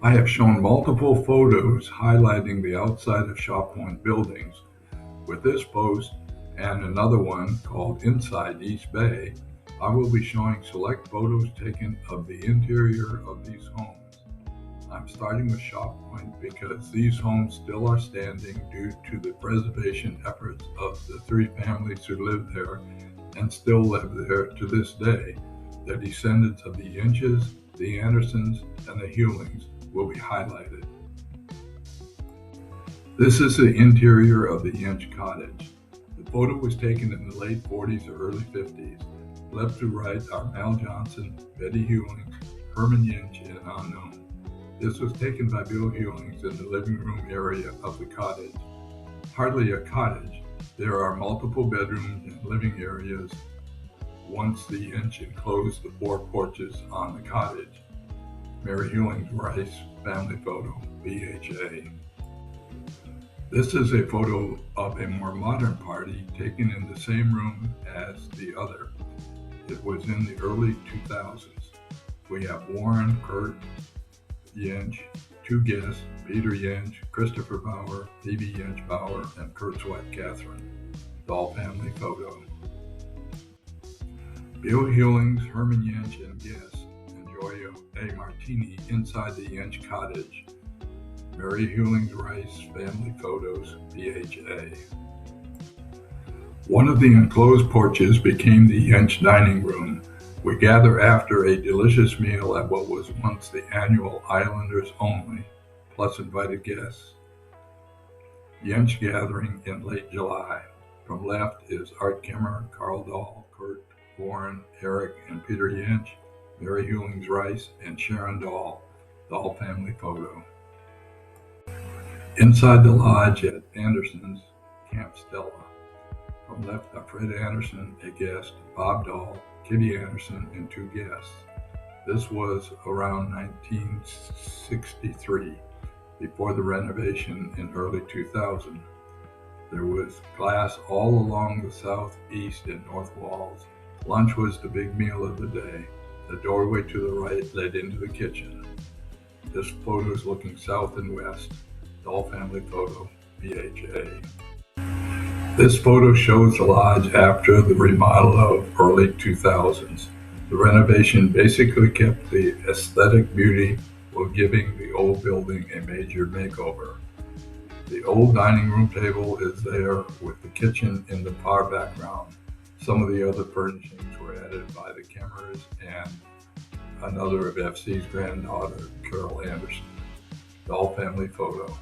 I have shown multiple photos highlighting the outside of Shaw Point buildings. With this post and another one called Inside East Bay, I will be showing select photos taken of the interior of these homes. I'm starting with Shaw Point because these homes still are standing due to the preservation efforts of the three families who lived there and still live there to this day. The descendants of the Inches, the Andersons, and the Hewlings will be highlighted. This is the interior of the Inch cottage. The photo was taken in the late 40s or early 50s. Left to right are Mal Johnson, Betty Hewling, Herman Inch, and unknown. This was taken by Bill Hewlings in the living room area of the cottage. Hardly a cottage, there are multiple bedrooms and living areas once the Inch enclosed the four porches on the cottage. Mary Hewlings Rice family photo, BHA. This is a photo of a more modern party taken in the same room as the other. It was in the early 2000s. We have Warren, Kurt, Yench, two guests, Peter Yench, Christopher Bauer, Phoebe Yench Bauer, and Kurt's wife Catherine. The all family photo. Bill Hewlings, Herman Yench, and guests enjoy a martini inside the Yench cottage. Mary Hewlings Rice family photos, BHA. One of the enclosed porches became the Yench dining room. We gather after a delicious meal at what was once the annual Islanders Only, plus invited guests, Yench gathering in late July. From left is Art Kimmer, Carl Dahl, Kurt, Warren, Eric, and Peter Yench, Mary Hewlings Rice, and Sharon Dahl, the all family photo. Inside the lodge at Anderson's, Camp Stella. From left are Fred Anderson, a guest, Bob Dahl, Kitty Anderson, and two guests. This was around 1963, before the renovation in early 2000. There was glass all along the south, east, and north walls. Lunch was the big meal of the day. The doorway to the right led into the kitchen. This photo is looking south and west. The all family photo, BHA. This photo shows the lodge after the remodel of early 2000s. The renovation basically kept the aesthetic beauty while giving the old building a major makeover. The old dining room table is there with the kitchen in the far background. Some of the other furnishings were added by the Kemmers and another of FC's granddaughter, Carol Anderson. The all family photo.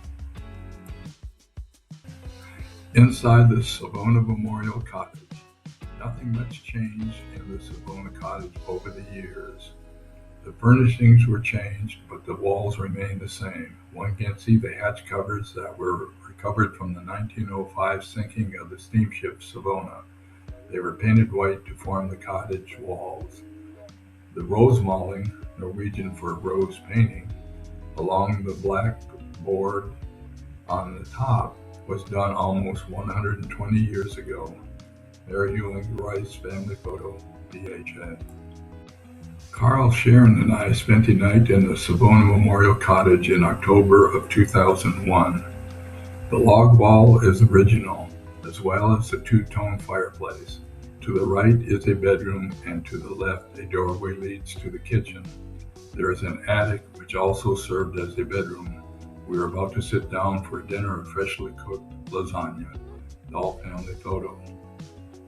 Inside the Savona Memorial Cottage. Nothing much changed in the Savona Cottage over the years. The furnishings were changed, but the walls remained the same. One can see the hatch covers that were recovered from the 1905 sinking of the steamship Savona. They were painted white to form the cottage walls. The rose mauling, Norwegian for rose painting, along the black board on the top was done almost 120 years ago. Mary Hewling Rice family photo, BHA. Carl, Sharon, and I spent a night in the Savona Memorial Cottage in October of 2001. The log wall is original, as well as the two-tone fireplace. To the right is a bedroom, and to the left a doorway leads to the kitchen. There is an attic which also served as a bedroom. We are about to sit down for dinner of freshly cooked lasagna. The all family photo.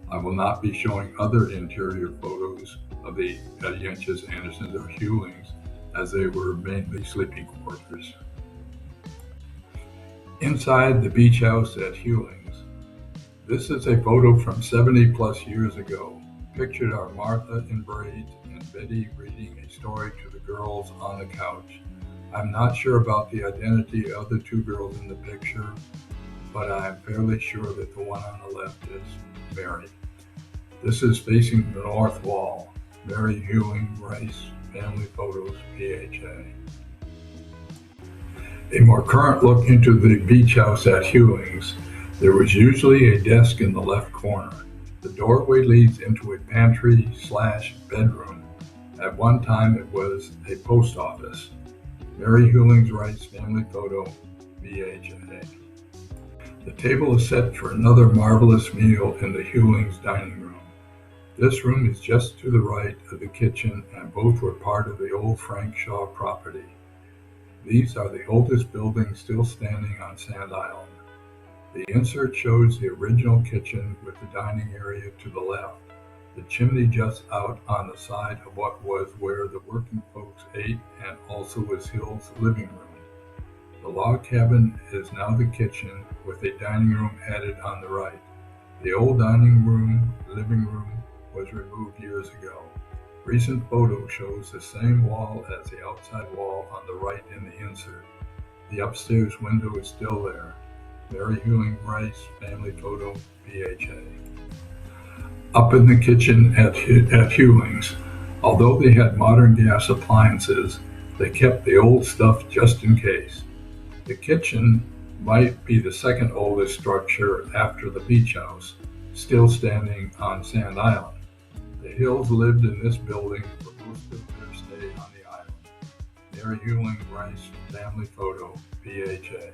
I will not be showing other interior photos of the Yenches, Andersons, or Hewlings, as they were mainly sleeping quarters. Inside the beach house at Hewlings. This is a photo from 70 plus years ago. Pictured are Martha in braids and Betty reading a story to the girls on the couch. I'm not sure about the identity of the two girls in the picture, but I am fairly sure that the one on the left is Mary. This is facing the north wall. Mary Hewling Rice family photos, BHA. A more current look into the beach house at Hewlings. There was usually a desk in the left corner. The doorway leads into a pantry/bedroom. At one time it was a post office. Mary Hewlings Rice family photo, VHA. The table is set for another marvelous meal in the Hewlings dining room. This room is just to the right of the kitchen, and both were part of the old Frank Shaw property. These are the oldest buildings still standing on Sand Island. The insert shows the original kitchen with the dining area to the left. The chimney juts out on the side of what was where the working folks ate and also was Hill's living room. The log cabin is now the kitchen with a dining room added on the right. The old dining room, living room was removed years ago. Recent photo shows the same wall as the outside wall on the right in the insert. The upstairs window is still there. Mary Hewling Rice family photo, VHA. Up in the kitchen at Hewlings, although they had modern gas appliances, they kept the old stuff just in case. The kitchen might be the second oldest structure after the beach house, still standing on Sand Island. The Hills lived in this building for most of their stay on the island. Mary Hewling Rice family photo, VHA.